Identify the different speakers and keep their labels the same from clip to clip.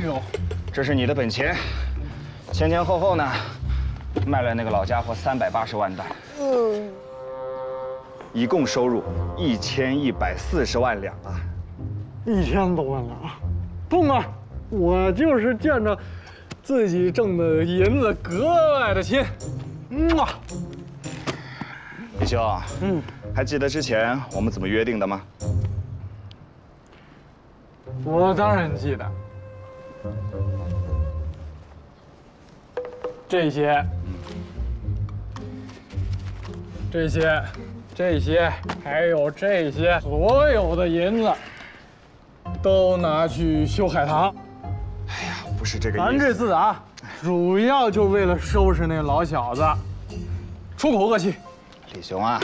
Speaker 1: 呦，
Speaker 2: 这是你的本钱，前前后后呢，卖了那个老家伙380万担，一共收入1140万两啊
Speaker 1: ！1000多万两啊！痛啊！我就是见着自己挣的银子格外的亲。
Speaker 2: 李兄，还记得之前我们怎么约定的吗？
Speaker 1: 我当然记得。这些，还有这些，所有的银子都拿去修海棠。
Speaker 2: 哎呀，不是这个意思。
Speaker 1: 咱这次啊，主要就为了收拾那老小子，出口恶气。
Speaker 2: 李兄啊，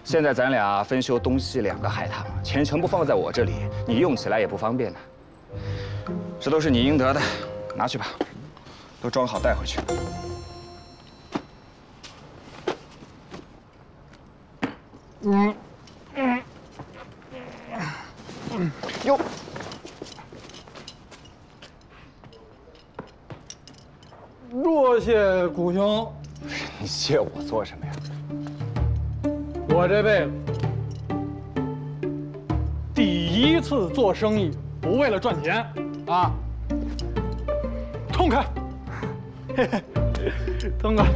Speaker 2: 现在咱俩分修东西2个海棠，钱全部放在我这里，你用起来也不方便呢。这都是你应得的，拿去吧，都装好带回去。哟，
Speaker 1: 多谢谷兄。
Speaker 2: 你谢我做什么呀？
Speaker 1: 我这辈子第一次做生意，不为了赚钱啊！痛快，痛快！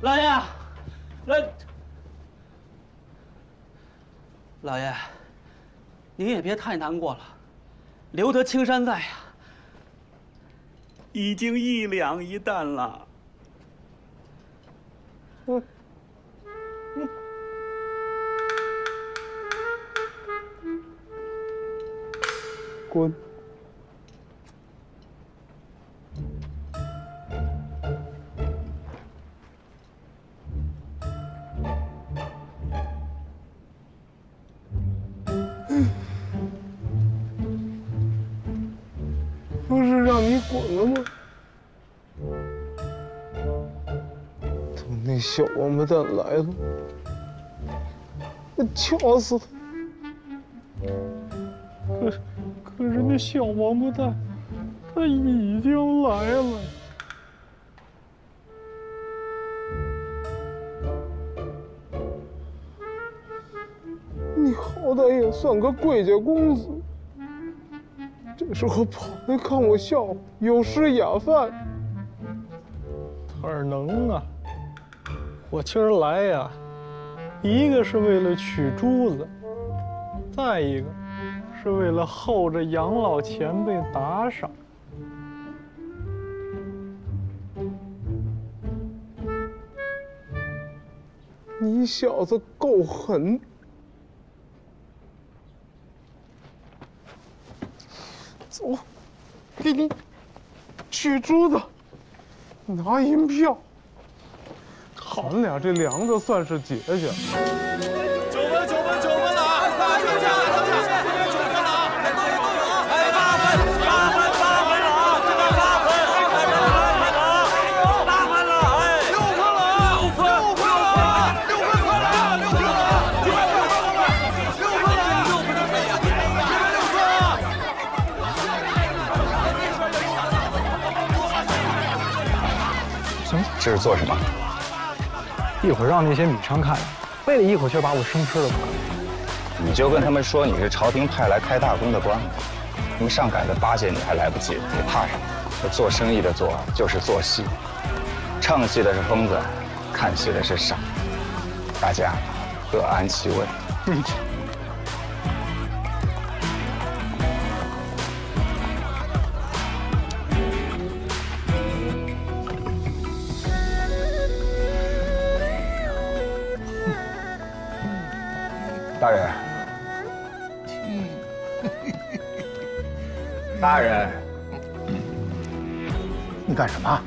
Speaker 3: 老爷，老爷，您也别太难过了，留得青山在呀，已经1两1担了。
Speaker 1: 滚！不是让你滚了吗？等那小王八蛋来了，我敲死他！可是那小王八蛋，他已经来了。你好歹也算个贵家公子，这时候跑来看我笑话，有失雅范。哪儿能啊！我今儿来呀，一个是为了取珠子，再一个是为了候着养老前辈打赏。你小子够狠！走，给你取珠子，拿银票。咱俩这梁子算是结下。
Speaker 4: 9分了啊！快上架了啊！哎，8分了啊！这个8分，快点8分了，哎，6分了啊！6分了，6分快了啊！6分了，6分了，
Speaker 2: 行，这是做什么？
Speaker 1: 一会儿让那些米商看见，非得一口气把我生吃了不可。
Speaker 2: 你就跟他们说你是朝廷派来开大功的官，他们上赶着巴结你还来不及，你怕什么？这做生意的做就是做戏，唱戏的是疯子，看戏的是傻，大家各安其位。大人，大人，
Speaker 5: 你干什么？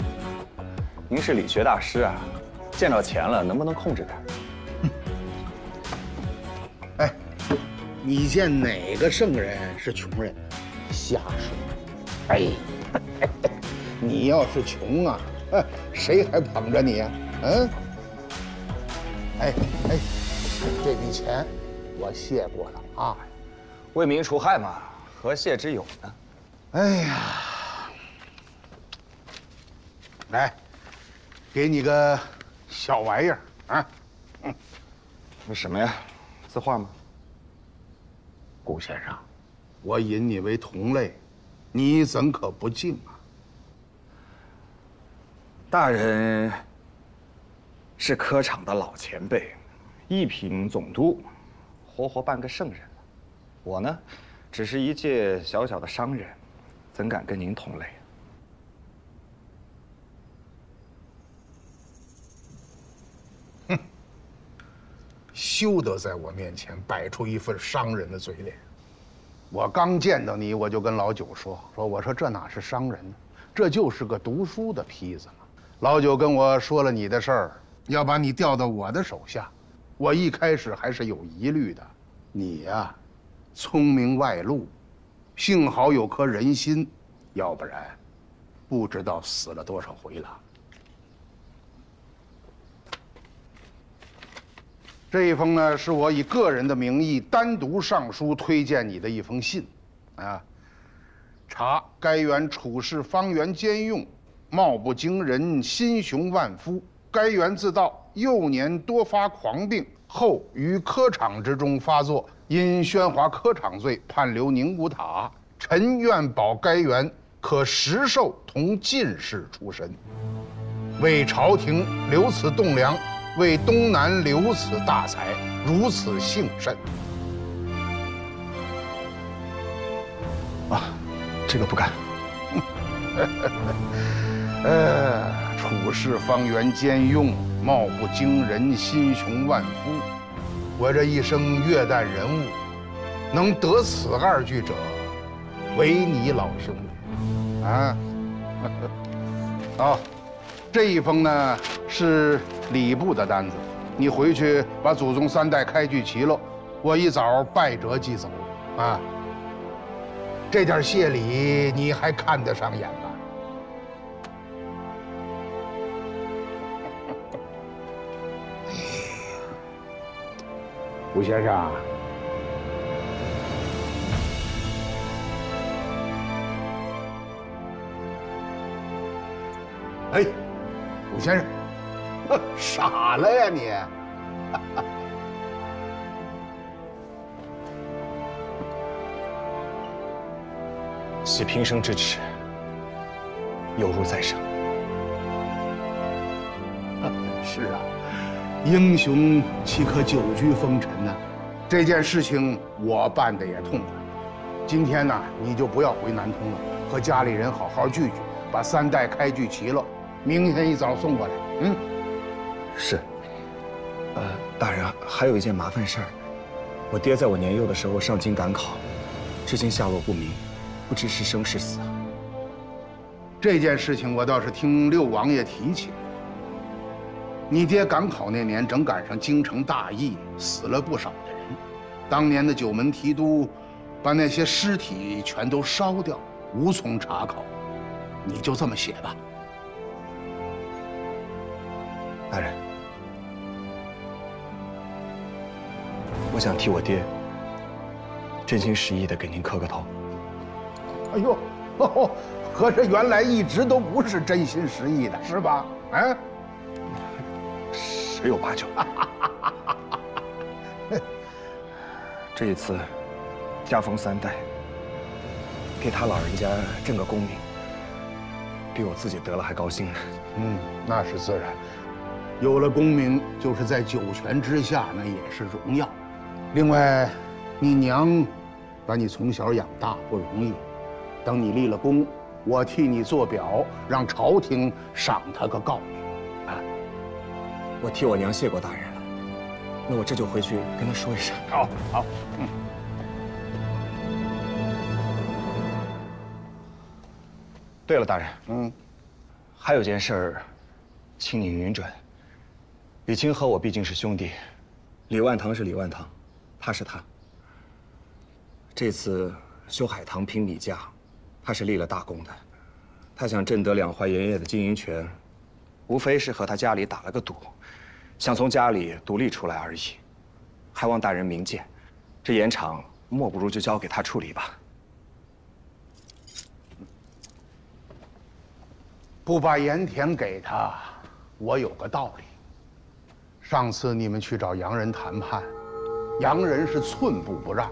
Speaker 2: 您是理学大师啊，见着钱了能不能控制点？
Speaker 5: 哎，你见哪个圣人是穷人？瞎说！哎，你要是穷啊，谁还捧着你呀？嗯？哎，这笔钱我谢过了啊。
Speaker 2: 为民除害嘛，何谢之有呢？
Speaker 5: 哎呀，来，给你个小玩意儿啊！
Speaker 2: 那什么呀？字画吗？
Speaker 5: 顾先生，我引你为同类，你怎可不敬啊？
Speaker 2: 大人是科场的老前辈，一品总督，活活半个圣人了。我呢，只是一介小小的商人，怎敢跟您同类？
Speaker 5: 休得在我面前摆出一副商人的嘴脸！我刚见到你，我就跟老九说，我说这哪是商人呢？这就是个读书的坯子嘛。老九跟我说了你的事儿，要把你调到我的手下。我一开始还是有疑虑的。你呀，聪明外露，幸好有颗人心，要不然不知道死了多少回了。这一封呢，是我以个人的名义单独上书推荐你的一封信，啊，查该员处事方圆兼用，貌不惊人，心雄万夫。该员自道幼年多发狂病，后于科场之中发作，因喧哗科场罪，判留宁古塔。臣愿保该员可实授同进士出身，为朝廷留此栋梁。为东南留此大才，如此幸甚。
Speaker 2: 啊，这个不敢。
Speaker 5: 处事方圆兼用，貌不惊人，心雄万夫。我这一生阅览人物，能得此二句者，唯你老兄也。啊，好。这一封呢是礼部的单子，你回去把祖宗3代开具齐了，我一早拜折即走。啊，这点谢礼你还看得上眼吗？吴先生，哎。武先生，傻了呀你！
Speaker 2: 系平生之耻，犹如在生。
Speaker 5: 是啊，英雄岂可久居风尘呢？这件事情我办得也痛快。今天呢，你就不要回南通了，和家里人好好聚聚，把3代开具齐了。明天一早送过来。嗯，
Speaker 2: 是。大人，还有一件麻烦事儿，我爹在我年幼的时候上京赶考，至今下落不明，不知是生是死。
Speaker 5: 这件事情我倒是听六王爷提起。你爹赶考那年正赶上京城大疫，死了不少的人。当年的九门提督把那些尸体全都烧掉，无从查考。你就这么写吧。
Speaker 2: 大人，我想替我爹真心实意地给您磕个头。
Speaker 5: 哎呦，合着原来一直都不是真心实意的，是吧？啊，
Speaker 2: 十有八九。这一次加封3代，给他老人家挣个功名，比我自己得了还高兴呢。
Speaker 5: 嗯，那是自然。有了功名，就是在九泉之下，那也是荣耀。另外，你娘把你从小养大不容易，等你立了功，我替你做表，让朝廷赏他个诰命。啊，
Speaker 2: 我替我娘谢过大人了，那我这就回去跟她说一声。
Speaker 5: 好，好，嗯。
Speaker 2: 对了，大人，
Speaker 5: 嗯，
Speaker 2: 还有件事儿，请你允准。李清和我毕竟是兄弟，李万堂是李万堂，他是他。这次修海棠平米价，他是立了大功的。他想挣得2淮盐业的经营权，无非是和他家里打了个赌，想从家里独立出来而已。还望大人明鉴，这盐场莫不如就交给他处理吧。
Speaker 5: 不把盐田给他，我有个道理。上次你们去找洋人谈判，洋人是寸步不让，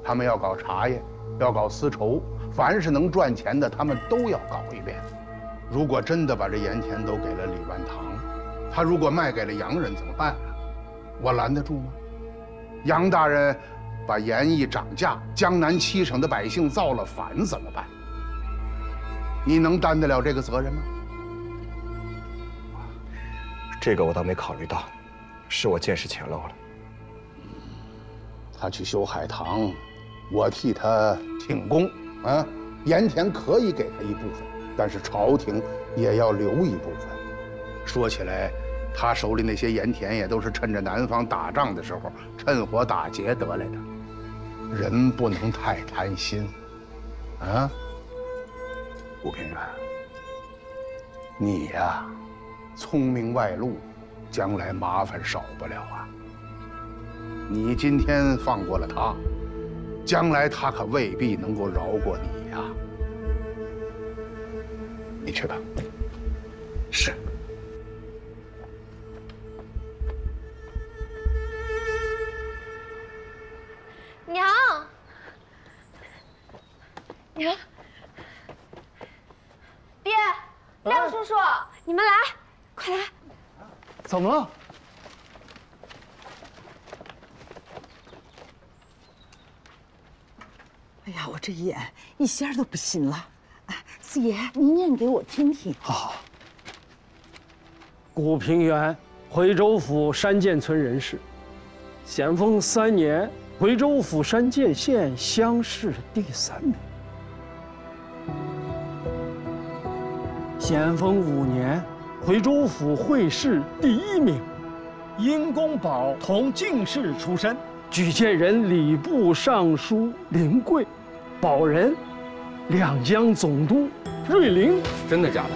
Speaker 5: 他们要搞茶叶，要搞丝绸，凡是能赚钱的，他们都要搞一遍。如果真的把这盐田都给了李万堂，他如果卖给了洋人怎么办啊？我拦得住吗？杨大人把盐一涨价，江南7省的百姓造了反怎么办？你能担得了这个责任吗？
Speaker 2: 这个我倒没考虑到，是我见识浅陋了。
Speaker 5: 他去修海棠，我替他挺功啊。盐田可以给他一部分，但是朝廷也要留一部分。说起来，他手里那些盐田也都是趁着南方打仗的时候趁火打劫得来的。人不能太贪心，啊。吴平原，你呀，聪明外露，将来麻烦少不了啊。你今天放过了他，将来他可未必能够饶过你呀。你去吧。
Speaker 2: 是。
Speaker 6: 娘，娘，爹，亮叔叔，你们来，快来！
Speaker 1: 怎么了？
Speaker 7: 哎呀，我这眼一下都不行了。哎，四爷，您念给我听听。
Speaker 8: 好。古平原，回州府山涧村人士，咸丰3年。回州府山涧县乡试第3名，咸丰5年，回州府会试第1名，因公保同进士出身，举荐人礼部尚书林贵，保人两江总督瑞麟。
Speaker 9: 真的假的？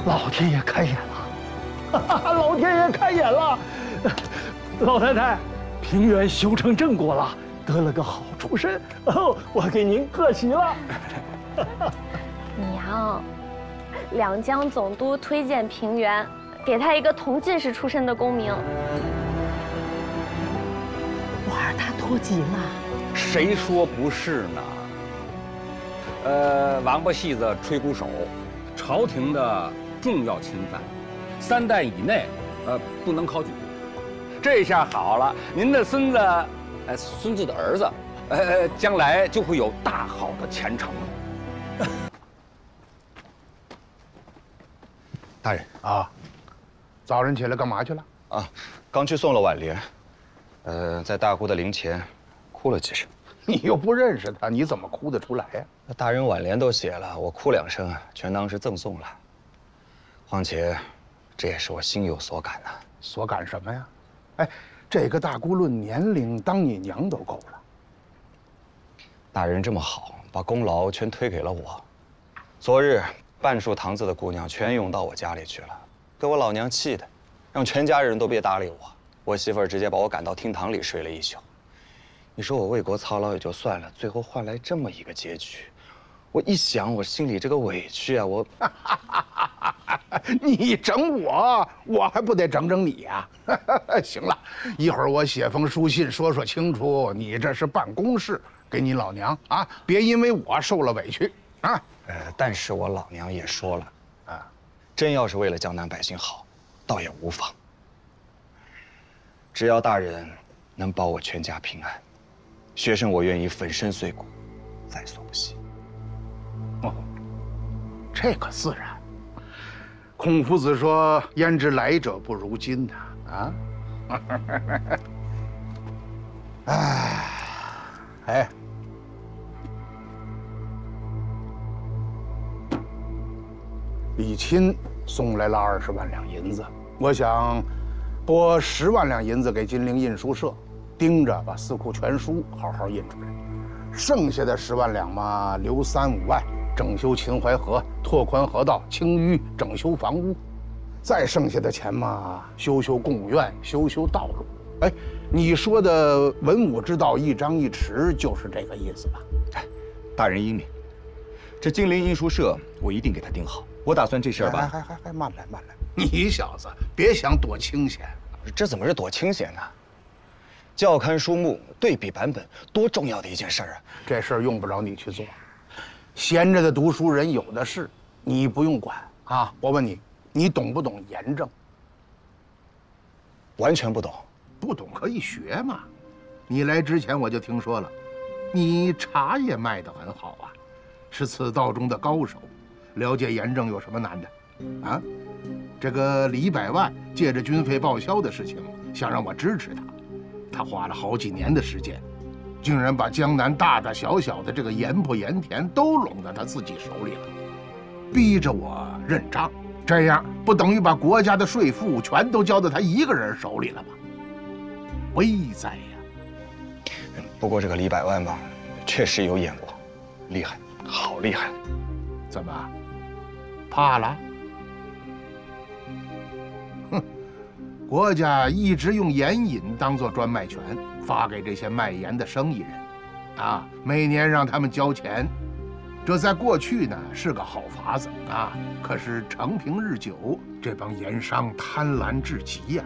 Speaker 8: 老天爷开眼了，哈哈，老天爷开眼了，老太太。平原修成正果了，得了个好出身哦！我给您贺喜了。
Speaker 6: 娘，两江总督推荐平原，给他一个同进士出身的功名。
Speaker 7: 我儿他脱籍了。
Speaker 9: 谁说不是呢？王八戏子吹鼓手，朝廷的重要钦犯，3代以内，不能考举。这下好了，您的孙子，孙子的儿子，将来就会有大好的前程了。
Speaker 2: 大人
Speaker 5: 啊，早晨起来干嘛去了？
Speaker 2: 啊，刚去送了挽联，在大姑的灵前哭了几声。
Speaker 5: 你又不认识他，你怎么哭得出来呀？
Speaker 2: 那大人挽联都写了，我哭2声，全当是赠送了。况且，这也是我心有所感呐。
Speaker 5: 所感什么呀？哎，这个大姑论年龄当你娘都够了。
Speaker 2: 大人这么好，把功劳全推给了我。昨日半数堂子的姑娘全涌到我家里去了，给我老娘气的，让全家人都别搭理我。我媳妇儿直接把我赶到厅堂里睡了一宿。你说我为国操劳也就算了，最后换来这么一个结局，我一想，我心里这个委屈啊，我……
Speaker 5: 你整我，我还不得整整你呀？行了，一会儿我写封书信说清楚，你这是办公事，给你老娘啊，别因为我受了委屈啊。
Speaker 2: 但是我老娘也说了，真要是为了江南百姓好，倒也无妨。只要大人能保我全家平安，学生我愿意粉身碎骨，在所不惜。
Speaker 5: 哦，这个自然。孔夫子说：“焉知来者不如今呐！”啊，哎，李钦送来了20万两银子，我想拨10万两银子给金陵印书社，盯着把四库全书好好印出来，剩下的10万两嘛，留3、5万。整修秦淮河，拓宽河道，清淤，整修房屋，再剩下的钱嘛，修修贡院，修修道路。哎，你说的文武之道一张一弛，就是这个意思吧？
Speaker 2: 哎，大人英明，这金陵印书社我一定给他盯好。我打算这事儿吧。
Speaker 5: 还慢来。你小子别想躲清闲。
Speaker 2: 这怎么是躲清闲呢？教刊书目对比版本，多重要的一件事儿啊！
Speaker 5: 这事儿用不着你去做，闲着的读书人有的是，你不用管啊。我问你，你懂不懂严政？
Speaker 2: 完全不懂。
Speaker 5: 不懂可以学嘛。你来之前我就听说了，你茶叶卖得很好啊，是此道中的高手。了解严政有什么难的？啊，这个李百万借着军费报销的事情，想让我支持他。他花了好几年的时间，竟然把江南大大小小的这个盐铺盐田都拢到他自己手里了，逼着我认账。这样不等于把国家的税赋全都交到他一个人手里了吗？危哉呀！
Speaker 2: 不过这个李百万吧，确实有眼光，厉害，好厉害。
Speaker 5: 怎么，怕了？哼！国家一直用盐引当做专卖权，发给这些卖盐的生意人，啊，每年让他们交钱。这在过去呢是个好法子啊，可是承平日久，这帮盐商贪婪至极呀，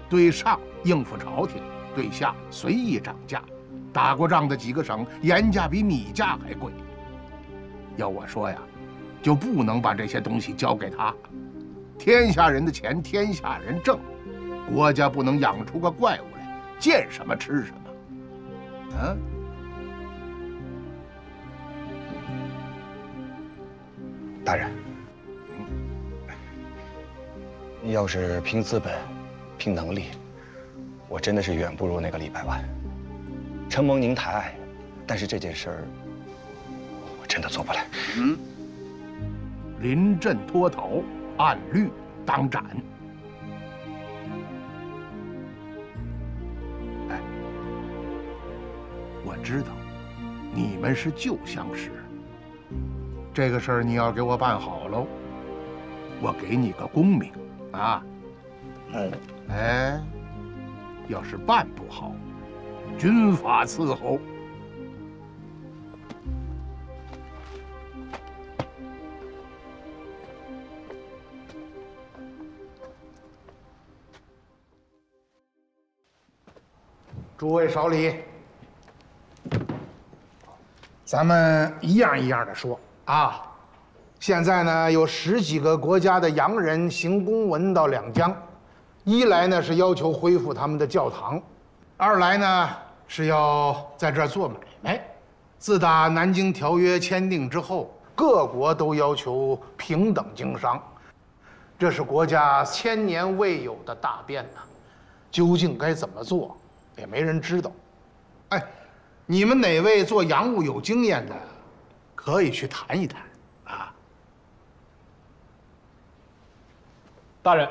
Speaker 5: 对上应付朝廷，对下随意涨价。打过仗的几个省，盐价比米价还贵。要我说呀，就不能把这些东西交给他。天下人的钱，天下人挣。国家不能养出个怪物来，见什么吃什么，啊？
Speaker 2: 大人，要是凭资本、凭能力，我真的是远不如那个李百万。承蒙您抬爱，但是这件事儿，我真的做不来。
Speaker 5: 临阵脱逃，按律当斩。我知道，你们是旧相识。这个事儿你要给我办好喽，我给你个功名，啊。哎，要是办不好，军法伺候。诸位少礼。咱们一样一样的说啊。现在呢，有10几个国家的洋人行公文到两江，一来呢是要求恢复他们的教堂，二来呢是要在这儿做买卖。自打南京条约签订之后，各国都要求平等经商，这是国家千年未有的大变呐。究竟该怎么做，也没人知道。哎。你们哪位做洋务有经验的，可以去谈一谈，啊。
Speaker 1: 大人，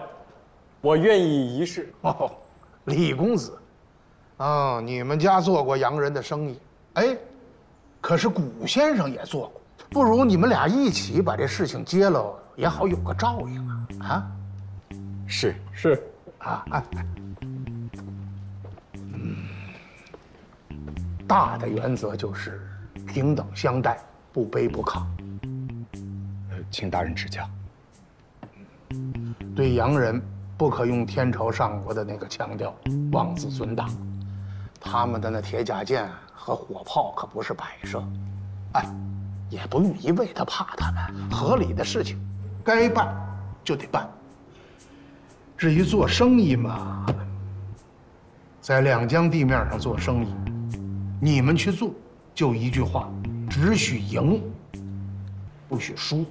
Speaker 1: 我愿意一试。
Speaker 5: 哦，李公子，啊，你们家做过洋人的生意，哎，可是古先生也做过，不如你们俩一起把这事情接了，也好有个照应啊！啊，
Speaker 2: 是，
Speaker 5: 啊。大的原则就是平等相待，不卑不亢。
Speaker 2: 请大人指教。
Speaker 5: 对洋人不可用天朝上国的那个腔调，妄自尊大。他们的那铁甲舰和火炮可不是摆设，哎，也不用一味的怕他们。合理的事情，该办就得办。至于做生意嘛，在两江地面上做生意。你们去做，就一句话，只许赢，不许输，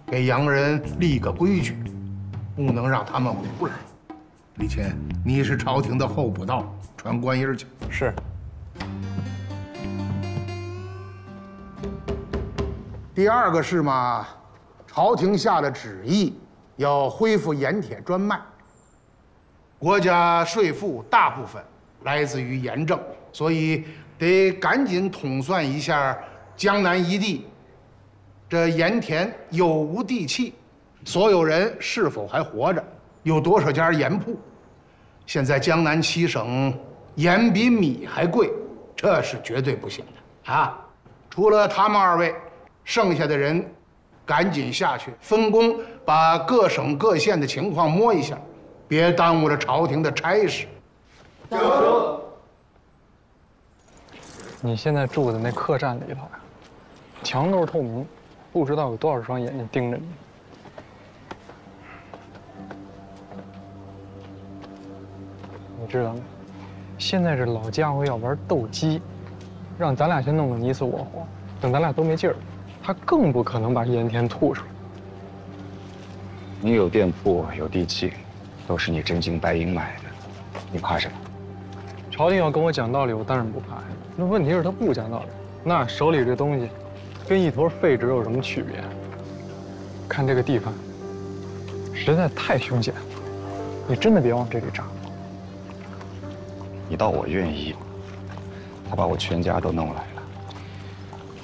Speaker 5: 给洋人立个规矩，不能让他们胡来。李乾，你是朝廷的候补道，传官音去。
Speaker 1: 是。
Speaker 5: 第二个是嘛，朝廷下了旨意，要恢复盐铁专卖。国家税赋大部分来自于盐政，所以得赶紧统算一下江南一地，这盐田有无地契，所有人是否还活着，有多少家盐铺。现在江南7省盐比米还贵，这是绝对不行的啊！除了他们2位，剩下的人赶紧下去分工，把各省各县的情况摸一下，别耽误了朝廷的差事。
Speaker 10: 你现在住的那客栈里头呀，墙都是透明，不知道有多少双眼睛盯着你。你知道吗？现在这老家伙要玩斗鸡，让咱俩先弄个你死我活，等咱俩都没劲儿，他更不可能把盐田吐出来。
Speaker 2: 你有店铺，有地契，都是你真金白银买的，你怕什么？
Speaker 10: 朝廷要跟我讲道理，我当然不怕呀。那问题是他不讲道理，那手里这东西，跟一坨废纸有什么区别？看这个地方，实在太凶险了，你真的别往这里扎。
Speaker 2: 你倒我愿意，他把我全家都弄来了，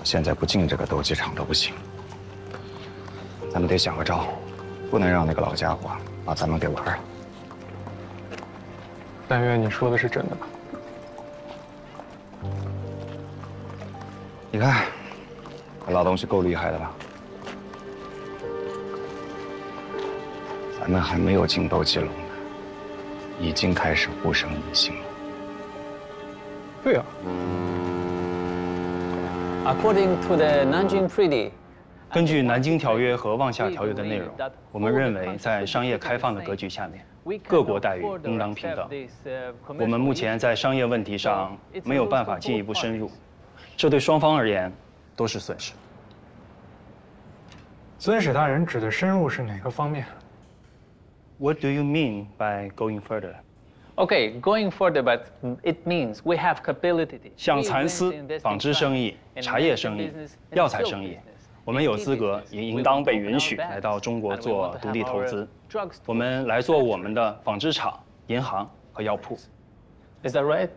Speaker 2: 现在不进这个斗鸡场都不行。咱们得想个招，不能让那个老家伙把咱们给玩了。
Speaker 10: 但愿你说的是真的吧？
Speaker 2: 你看，这老东西够厉害的吧？咱们还没有进斗鸡笼呢，已经开始互生疑心了。
Speaker 10: 对啊。
Speaker 11: According to the Nanjing Treaty，
Speaker 12: 根据《南京条约》和《望厦条约》的内容，我们认为在商业开放的格局下面，各国待遇应当平等。我们目前在商业问题上没有办法进一步深入，这对双方而言都是损失。
Speaker 10: 尊使大人指的深入是哪个方面
Speaker 12: ？What do you mean by going further?
Speaker 11: Okay, going further, but it means we have capability.
Speaker 12: 像蚕丝、纺织生意、茶叶生意、药材生意，我们有资格，也应当被允许来到中国做独立投资。我们来做我们的纺织厂、银行和药铺。
Speaker 11: Is that right?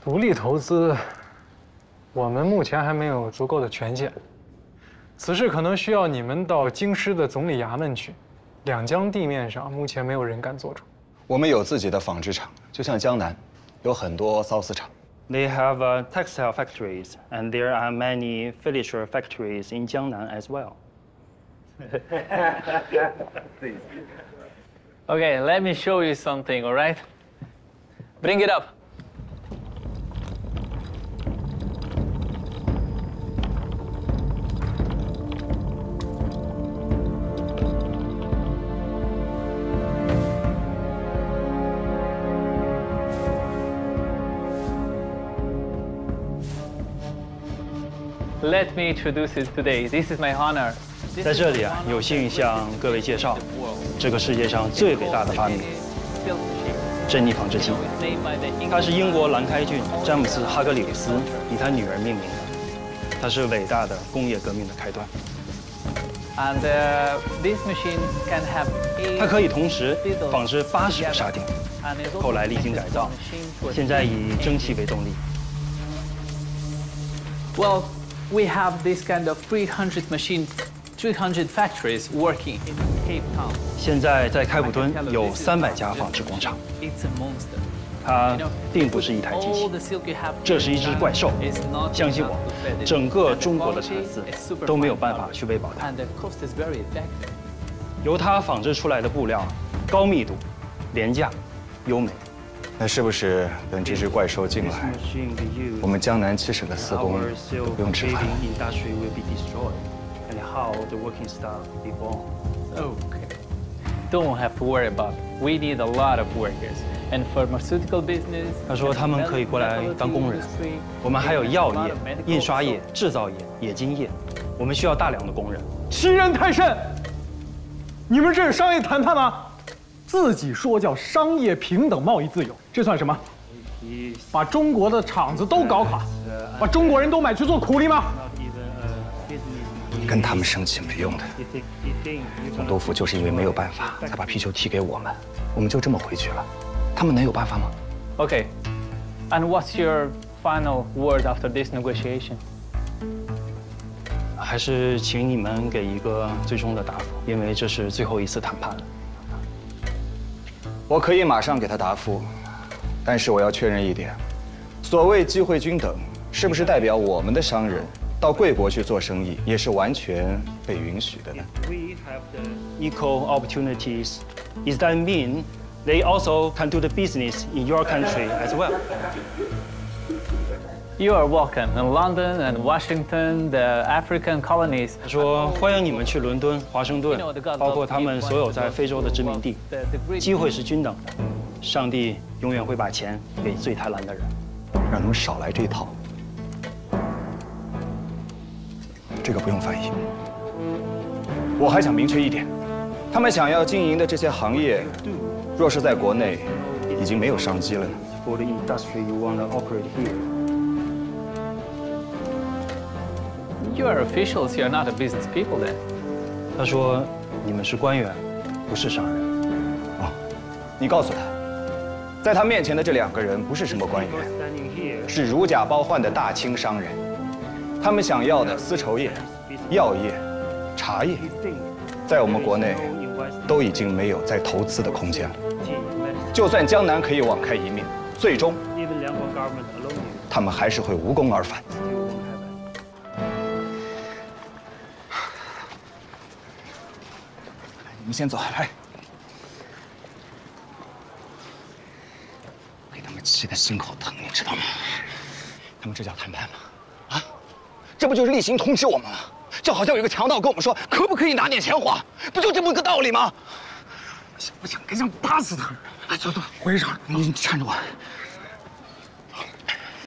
Speaker 10: 独立投资，我们目前还没有足够的权限。此事可能需要你们到京师的总理衙门去，两江地面上目前没有人敢做主。
Speaker 2: 我们有自己的纺织厂，就像江南，有很多缫丝厂。
Speaker 12: They have textile factories, and there are many furniture factories in Jiangnan as well.
Speaker 11: Okay, let me show you something, all right? Bring it up. Let me introduce it today. This is my honor.
Speaker 12: 在这里啊，有幸向各位介绍这个世界上最伟大的发明——珍妮纺织机。它是英国兰开郡詹姆斯·哈格里维斯以他女儿命名的，它是伟大的工业革命的开端。
Speaker 11: And this machine can have
Speaker 12: 它可以同时纺织80个纱锭，后来历经改造，现在以蒸汽为动力。
Speaker 11: Well, we have this kind of 300 factories working in Cape Town.
Speaker 12: 现在在开普敦有300家纺织工厂。
Speaker 11: It's a monster.
Speaker 12: 它并不是一台机器，这是一只怪兽。相信我，整个中国的蚕丝都没有办法去喂饱它。由它纺织出来的布料高密度、廉价、优美。
Speaker 2: 那是不是等这只怪兽进来，我们江南7省的丝工都不用吃饭了？
Speaker 11: Okay. Don't have to worry about it. We need a lot of workers. And pharmaceutical business.
Speaker 12: 他说他们可以过来当工人。我们还有药业、印刷业、制造业、冶金业，我们需要大量的工人。
Speaker 8: 欺人太甚！你们这是商业谈判吗？自己说叫商业平等、贸易自由，这算什么？把中国的厂子都搞垮，把中国人都买去做苦力吗？
Speaker 2: 跟他们生气没用的。总督府就是因为没有办法，才把皮球踢给我们，我们就这么回去了。他们能有办法吗
Speaker 11: ？Okay. And what's your final word after this negotiation?
Speaker 12: 还是请你们给一个最终的答复，因为这是最后一次谈判了。
Speaker 2: 我可以马上给他答复，但是我要确认一点：所谓机会均等，是不是代表我们的商人到贵国去做生意也是完全被允许的呢
Speaker 12: We have the equal opportunities. Does that mean they also can do the business in your country as well?
Speaker 11: You are welcome in London and Washington, the African colonies.
Speaker 12: 他说欢迎你们去伦敦、华盛顿，包括他们所有在非洲的殖民地，机会是均等的。上帝永远会把钱给最贪婪的人。
Speaker 2: 让他们少来这一套。这个不用翻译。我还想明确一点，他们想要经营的这些行业，若是在国内已经没有商机了呢？
Speaker 12: For the industry you want to operate here.
Speaker 11: You are officials. You are not a business people then.
Speaker 12: 他说你们是官员，不是商人。
Speaker 2: 哦，你告诉他，在他面前的这2个人不是什么官员，是如假包换的大清商人。他们想要的丝绸业、药业、茶叶，在我们国内都已经没有再投资的空间了。就算江南可以网开一面，最终他们还是会无功而返。你们先走，来。给他们气得心口疼，你知道吗？他们这叫谈判吗？啊，这不就是例行通知我们吗？就好像有一个强盗跟我们说，可不可以拿点钱花，不就这么个道理吗？不行，更想打死他！哎，走走，回上，你搀着我。